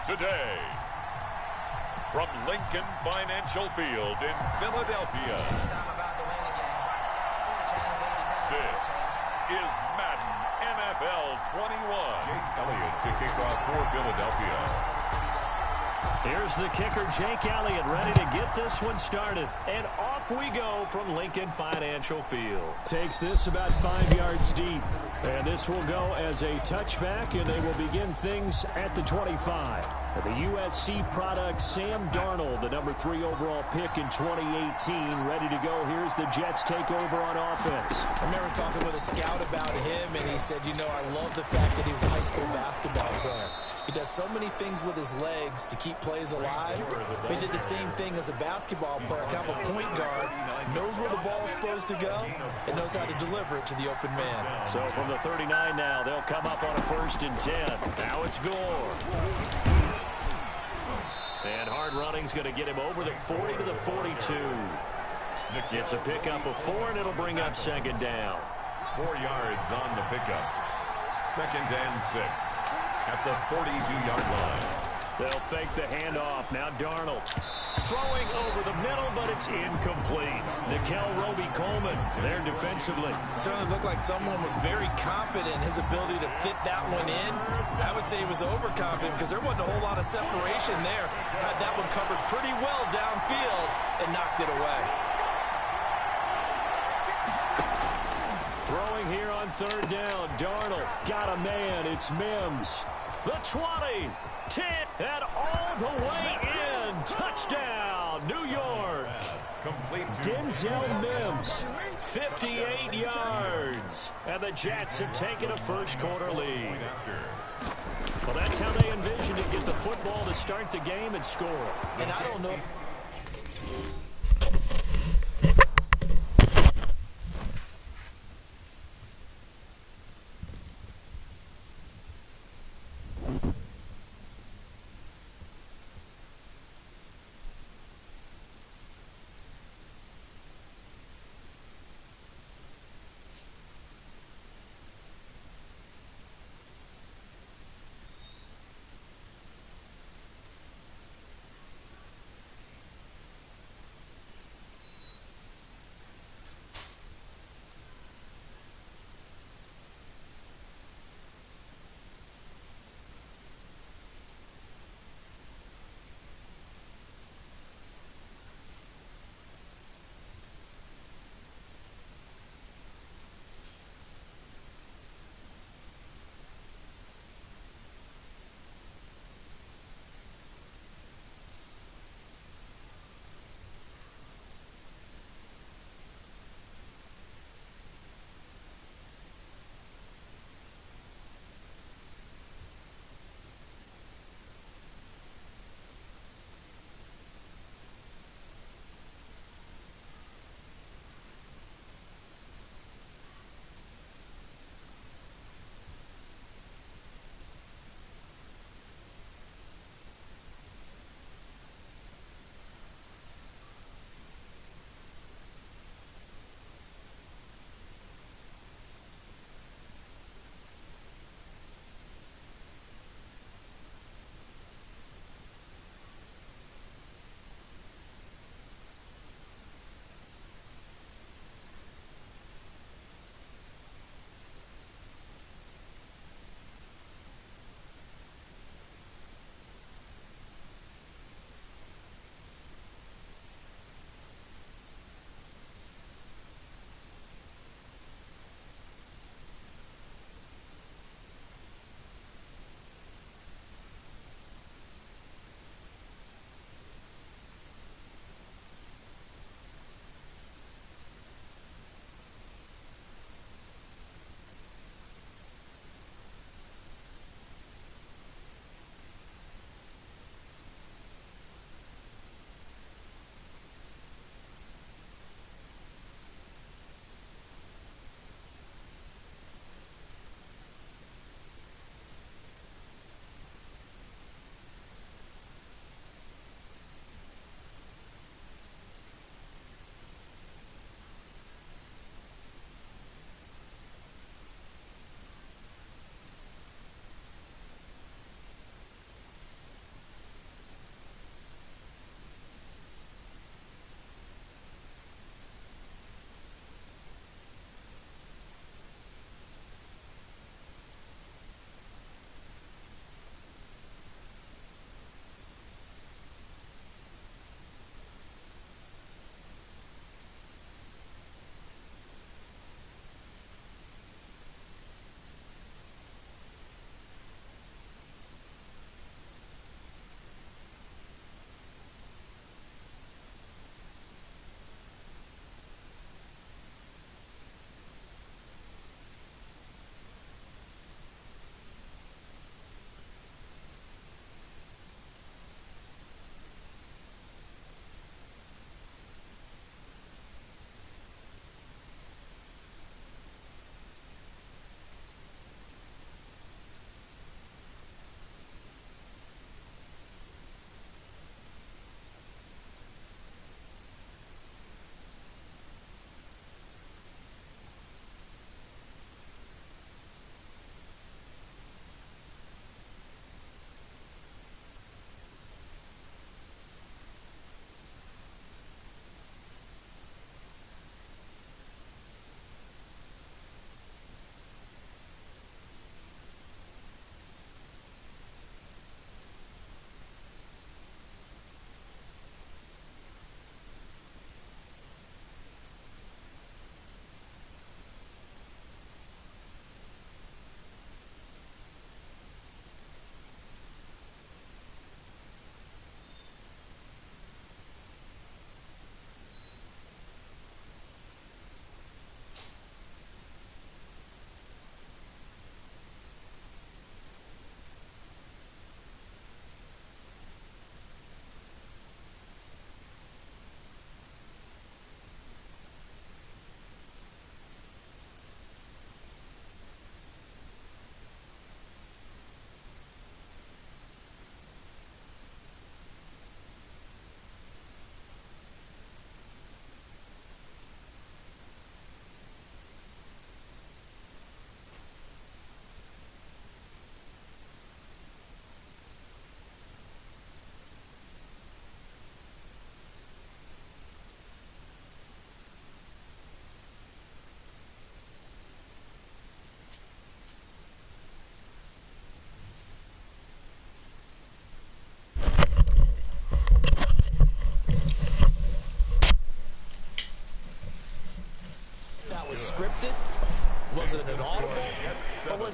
today. From Lincoln Financial Field in Philadelphia, this is Madden NFL 21. Jake Elliott to kick off for Philadelphia. Here's the kicker, Jake Elliott, ready to get this one started. And off we go from Lincoln Financial Field. Takes this about 5 yards deep. And this will go as a touchback, and they will begin things at the 25. The USC product, Sam Darnold, the number 3 overall pick in 2018, ready to go. Here's the Jets takeover on offense. I remember talking with a scout about him, and he said, I love the fact that he was a high school basketball player. He does so many things with his legs to keep plays alive. He did the same thing as a basketball player, kind of a point guard, knows where the ball is supposed to go, and knows how to deliver it to the open man. So from the 39 now, they'll come up on a 1st and 10. Now it's Gore. And hard running's going to get him over the 40 to the 42. It's a pickup of 4, and it'll bring up 2nd down. 4 yards on the pickup. 2nd and 6 at the 42-yard line. They'll fake the handoff. Now Darnold throwing over the middle, but it's incomplete. Nickel Roby-Coleman there defensively. Certainly looked like someone was very confident in his ability to fit that one in. I would say he was overconfident because there wasn't a whole lot of separation there. Had that one covered pretty well downfield and knocked it away. Throwing here on 3rd down. Darnold got a man. It's Mims. The 20, 10, and all the way in. Touchdown, New York. Denzel Mims, 58 yards. And the Jets have taken a 1st quarter lead. Well, that's how they envision to get the football to start the game and score. And I don't know.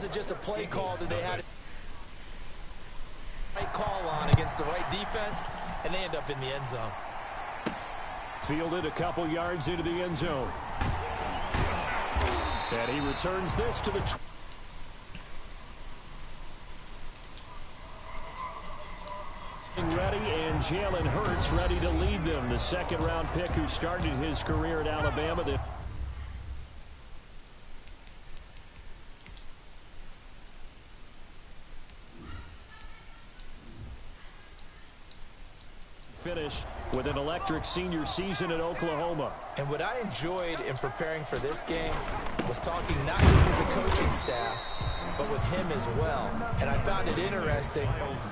wasn't just a play call that they had a right call on against the right defense, and they end up in the end zone. Fielded a couple yards into the end zone. And he returns this to the ready, and Jalen Hurts ready to lead them. The second-round pick who started his career at Alabama. Finish with an electric senior season at Oklahoma. And what I enjoyed in preparing for this game was talking not just with the coaching staff, but with him as well. And I found it interesting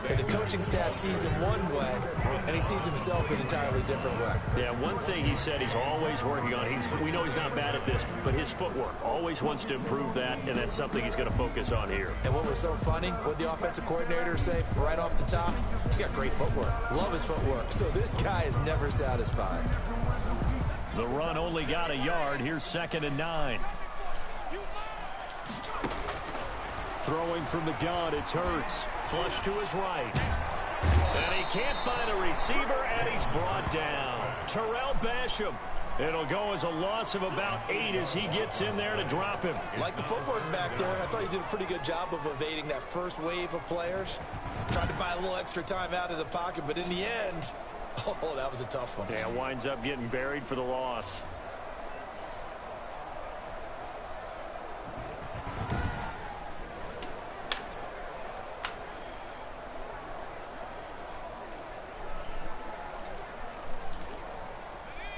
that the coaching staff sees him one way, and he sees himself an entirely different way. Yeah, one thing he said he's always working on. We know he's not bad at this, but his footwork, always wants to improve that, and that's something he's going to focus on here. And what was so funny, what the offensive coordinator say right off the top, he's got great footwork. Love his footwork. So this guy is never satisfied. The run only got a yard. Here's 2nd and 9. Throwing from the gun, it's Hurts. Flush to his right. And he can't find a receiver, and he's brought down. Terrell Basham. It'll go as a loss of about 8 as he gets in there to drop him. Like the footwork back there, I thought he did a pretty good job of evading that first wave of players. Tried to buy a little extra time out of the pocket, but in the end, oh, that was a tough one. Yeah, winds up getting buried for the loss.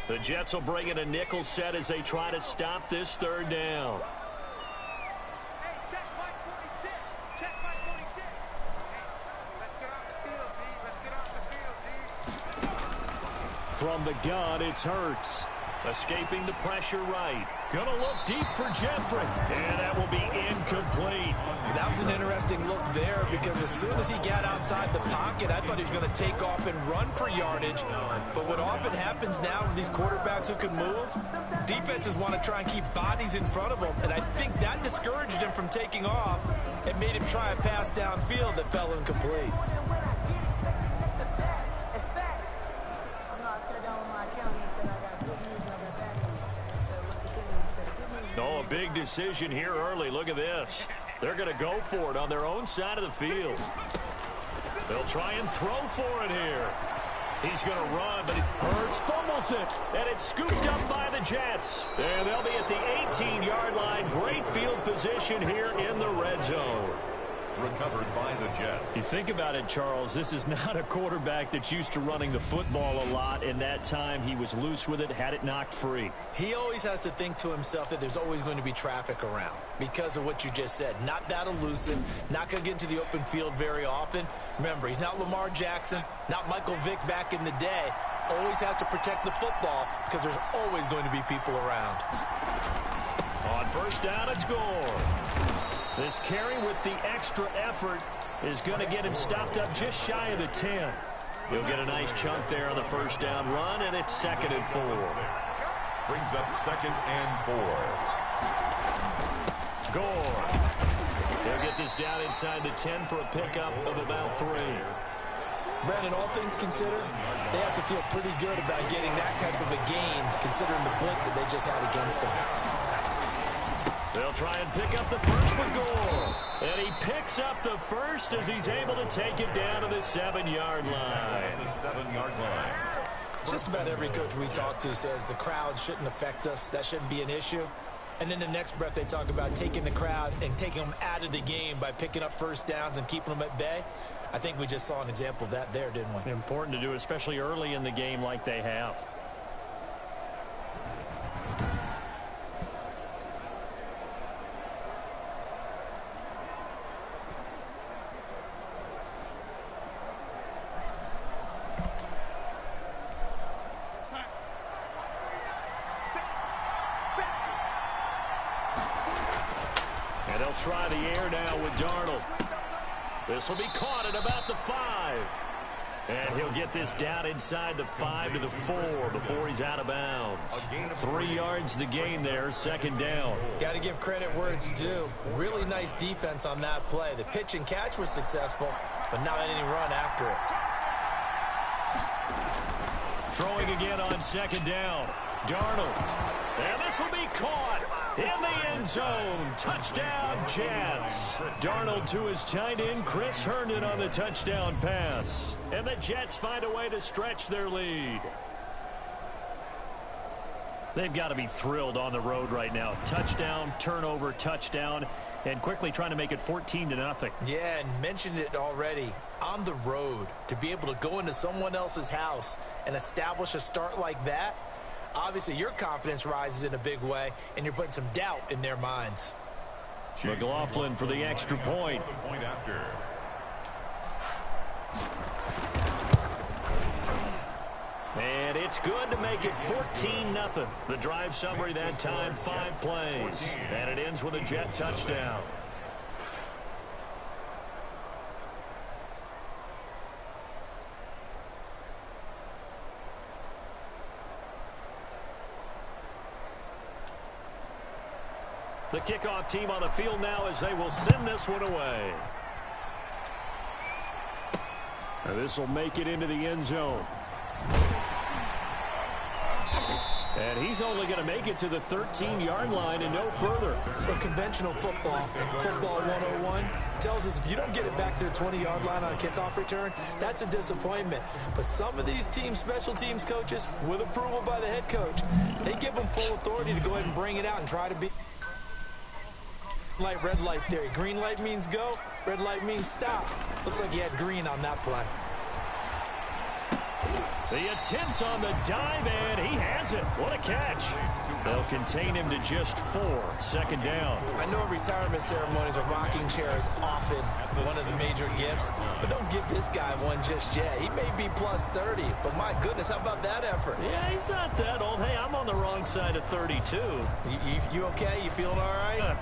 The Jets will bring in a nickel set as they try to stop this 3rd down. Hey, check Mike 46. Check Mike 46. Hey, let's get off the field, D. Let's get off the field, D. From the gun, it's Hurts. Escaping the pressure right. Gonna look deep for Jeffrey. And that will be incomplete. That was an interesting look there because as soon as he got outside the pocket, I thought he was going to take off and run for yardage. But what often happens now with these quarterbacks who can move, defenses want to try and keep bodies in front of them. And I think that discouraged him from taking off and made him try a pass downfield that fell incomplete. Oh, a big decision here early. Look at this. They're going to go for it on their own side of the field. They'll try and throw for it here. He's going to run, but Hurts fumbles it. And it's scooped up by the Jets. And they'll be at the 18-yard line. Great field position here in the red zone. Recovered by the Jets. You think about it, Charles, this is not a quarterback that's used to running the football a lot. In that time, he was loose with it, had it knocked free. He always has to think to himself that there's always going to be traffic around because of what you just said. Not that elusive, not going to get into the open field very often. Remember, he's not Lamar Jackson, not Michael Vick back in the day. Always has to protect the football because there's always going to be people around. On 1st down, it's Gore. This carry with the extra effort is going to get him stopped up just shy of the 10. He'll get a nice chunk there on the 1st down run, and it's 2nd and 4. Brings up 2nd and 4. Gore. He'll get this down inside the 10 for a pickup of about 3. Brandon, all things considered, they have to feel pretty good about getting that type of a gain considering the blitz that they just had against them. They'll try and pick up the first with Gore. And he picks up the first as he's able to take it down to the 7-yard line. The 7-yard line. Just about every coach we talk to says the crowd shouldn't affect us. That shouldn't be an issue. And in the next breath, they talk about taking the crowd and taking them out of the game by picking up 1st downs and keeping them at bay. I think we just saw an example of that there, didn't we? Important to do, especially early in the game like they have. And they'll try the air now with Darnold. This will be caught at about the 5. And he'll get this down inside the 5 to the 4 before he's out of bounds. 3 yards the gain there, second down. Got to give credit where it's due. Really nice defense on that play. The pitch and catch was successful, but not any run after it. Throwing again on second down. Darnold. And this will be caught in the end zone. Touchdown, Jets. Darnold to his tight end, Chris Herndon on the touchdown pass. And the Jets find a way to stretch their lead. They've got to be thrilled on the road right now. Touchdown, turnover, touchdown, and quickly trying to make it 14-0. Yeah, and mentioned it already. On the road, to be able to go into someone else's house and establish a start like that, obviously your confidence rises in a big way, and you're putting some doubt in their minds. McLaughlin for the extra point. And it's good to make it 14-0. The drive summary that time, 5 plays. And it ends with a Jet touchdown. The kickoff team on the field now as they will send this one away. And this will make it into the end zone. And he's only going to make it to the 13-yard line and no further. For conventional football 101, tells us if you don't get it back to the 20-yard line on a kickoff return, that's a disappointment. But some of these team special teams coaches, with approval by the head coach, they give them full authority to go ahead and bring it out and try to be light, red light theory. Green light means go, red light means stop. Looks like he had green on that play. The attempt on the dive, and he has it. What a catch. They'll contain him to just 4. Second down. I know retirement ceremonies, a rocking chair is often one of the major gifts, but don't give this guy one just yet. He may be plus 30, but my goodness, how about that effort? Yeah, he's not that old. Hey, I'm on the wrong side of 32. You okay? You feeling all right?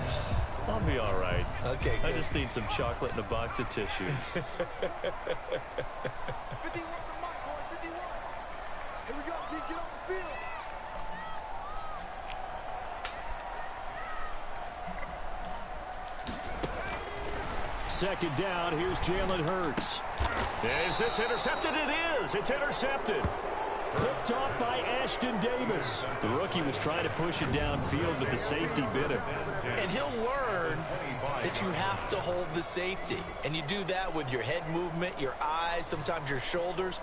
I'll be all right. Okay, good. I just need some chocolate and a box of tissues. 51 from Mike, boys, 51. Here we go, T, get on the field. Second down, here's Jalen Hurts. Is this intercepted? It is. It's intercepted. Picked off by Ashton Davis. The rookie was trying to push it downfield, but the safety bit him. And he'll learn that you have to hold the safety. And you do that with your head movement, your eyes, sometimes your shoulders.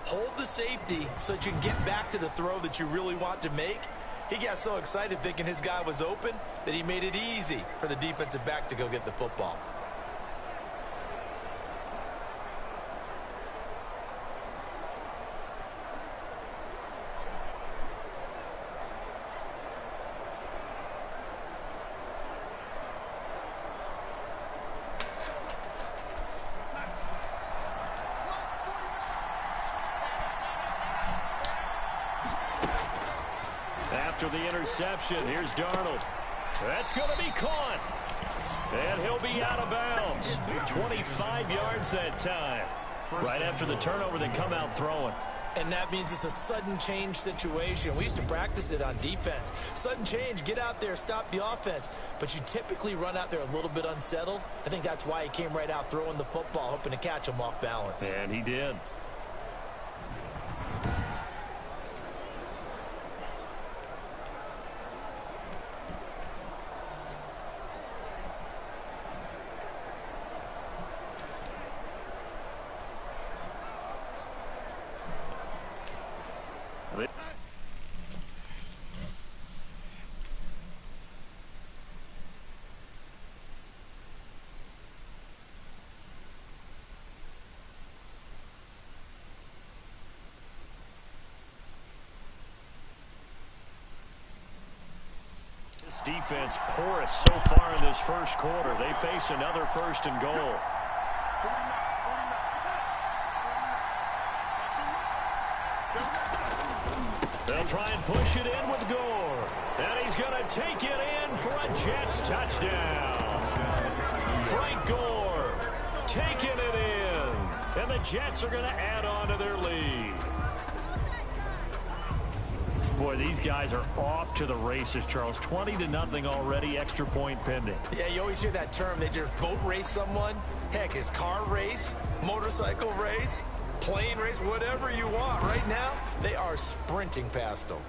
Hold the safety so that you can get back to the throw that you really want to make. He got so excited thinking his guy was open that he made it easy for the defensive back to go get the football. After the interception, here's Darnold. That's going to be caught. And he'll be out of bounds. 25 yards that time. Right after the turnover, they come out throwing. And that means it's a sudden change situation. We used to practice it on defense. Sudden change, get out there, stop the offense. But you typically run out there a little bit unsettled. I think that's why he came right out throwing the football, hoping to catch him off balance. And he did. This defense porous so far in this first quarter. They face another 1st and goal. They'll try and push it in with Gore. And he's going to take it in for a Jets touchdown. Frank Gore taking it in. And the Jets are going to add on to their lead. Boy, these guys are off to the races, Charles. 20-0 already, extra point pending. Yeah, you always hear that term. They just boat race someone. Heck, it's car race, motorcycle race, plane race, whatever you want. Right now, they are sprinting past them.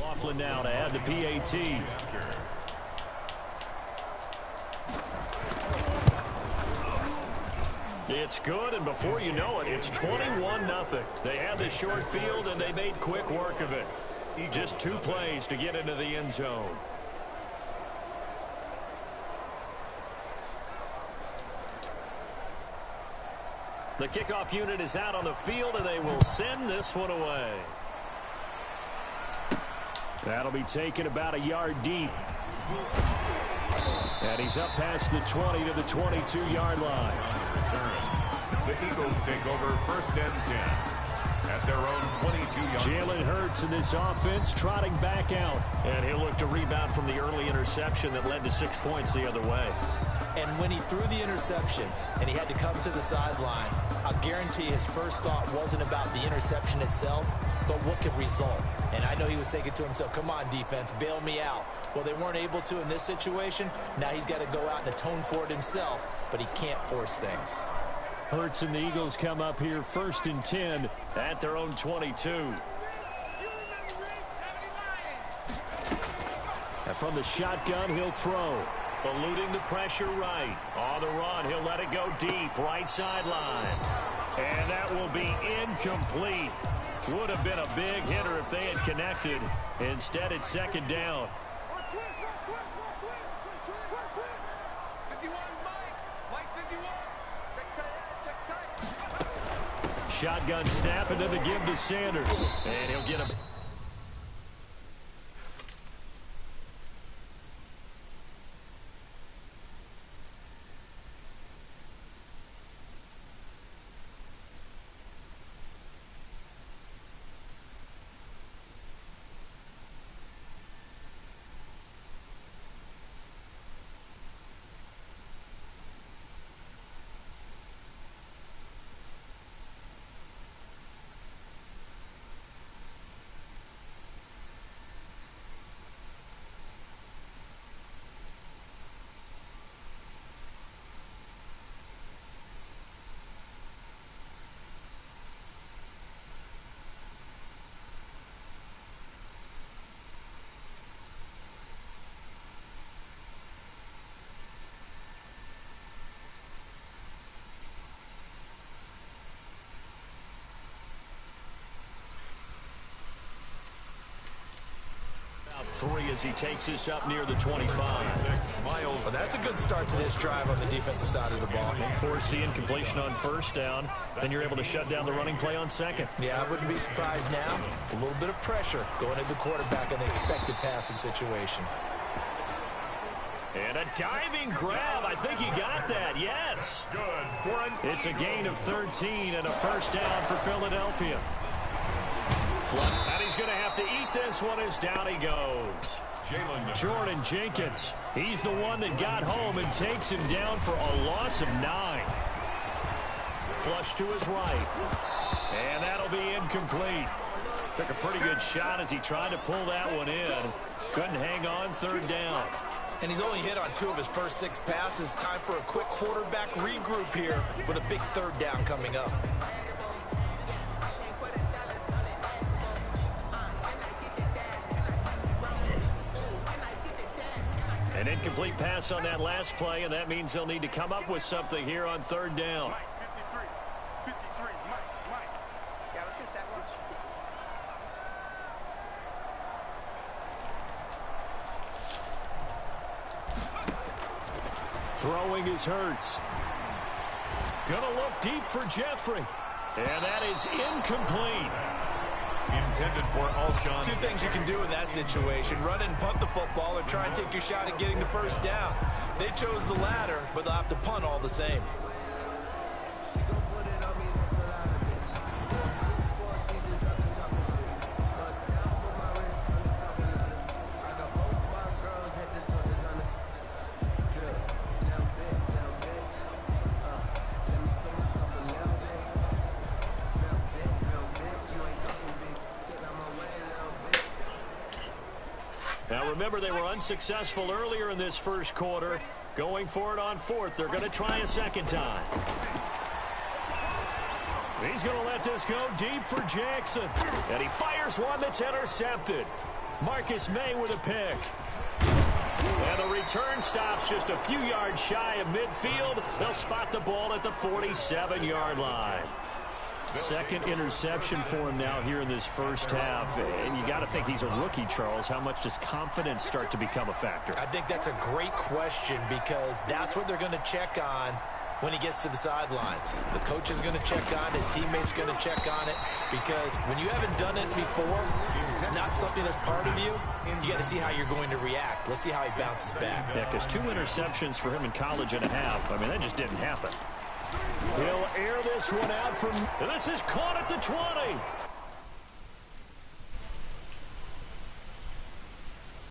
Laughlin now to add the PAT. It's good, and before you know it, it's 21-0. They had the short field, and they made quick work of it. Just 2 plays to get into the end zone. The kickoff unit is out on the field, and they will send this one away. That'll be taken about a yard deep. And he's up past the 20 to the 22-yard line. The Eagles take over 1st and 10 at their own 22-yard. Jalen Hurts in this offense trotting back out. And he'll look to rebound from the early interception that led to 6 points the other way. And when he threw the interception and he had to come to the sideline, I guarantee his first thought wasn't about the interception itself, but what could result. And I know he was thinking to himself, come on, defense, bail me out. Well, they weren't able to in this situation. Now he's got to go out and atone for it himself, but he can't force things. Hurts and the Eagles come up here 1st and 10 at their own 22. And from the shotgun, he'll throw. Eluding the pressure right. On the run, he'll let it go deep. Right sideline. And that will be incomplete. Would have been a big hitter if they had connected. Instead, it's 2nd down. Shotgun snap, and then the give to Sanders. And he'll get him. Three as he takes this up near the 25. Well, that's a good start to this drive on the defensive side of the ball. Foreseeing completion on 1st down. Then you're able to shut down the running play on 2nd. Yeah, I wouldn't be surprised now. A little bit of pressure going into the quarterback in an expected passing situation. And a diving grab. I think he got that. Yes. It's a gain of 13 and a 1st down for Philadelphia. And he's going to have to eat this one as down he goes. Jordan Jenkins. He's the one that got home and takes him down for a loss of 9. Flush to his right. And that'll be incomplete. Took a pretty good shot as he tried to pull that one in. Couldn't hang on, third down. And he's only hit on 2 of his first 6 passes. Time for a quick quarterback regroup here with a big third down coming up. An incomplete pass on that last play, and that means they'll need to come up with something here on third down. 53, Mike. Yeah, let's get a sack lunch. Throwing is Hurts. Gonna look deep for Jeffrey. And that is incomplete. Intended for Alshon. 2 things you can do in that situation: run and punt the football, or try and take your shot at getting the first down. They chose the latter, but they'll have to punt all the same. Now remember, they were unsuccessful earlier in this first quarter. Going for it on 4th. They're going to try a second time. He's going to let this go deep for Jackson. And he fires one that's intercepted. Marcus May with a pick. And the return stops just a few yards shy of midfield. They'll spot the ball at the 47-yard line. Second interception for him now here in this first half. And you got to think he's a rookie, Charles. How much does confidence start to become a factor? I think that's a great question, because that's what they're going to check on when he gets to the sidelines. The coach is going to check on, his teammates going to check on it, because when you haven't done it before, it's not something that's part of you. You got to see how you're going to react. Let's see how he bounces back. Yeah, because 2 interceptions for him in college and a half. I mean, that just didn't happen. He'll air this one out from... This is caught at the 20.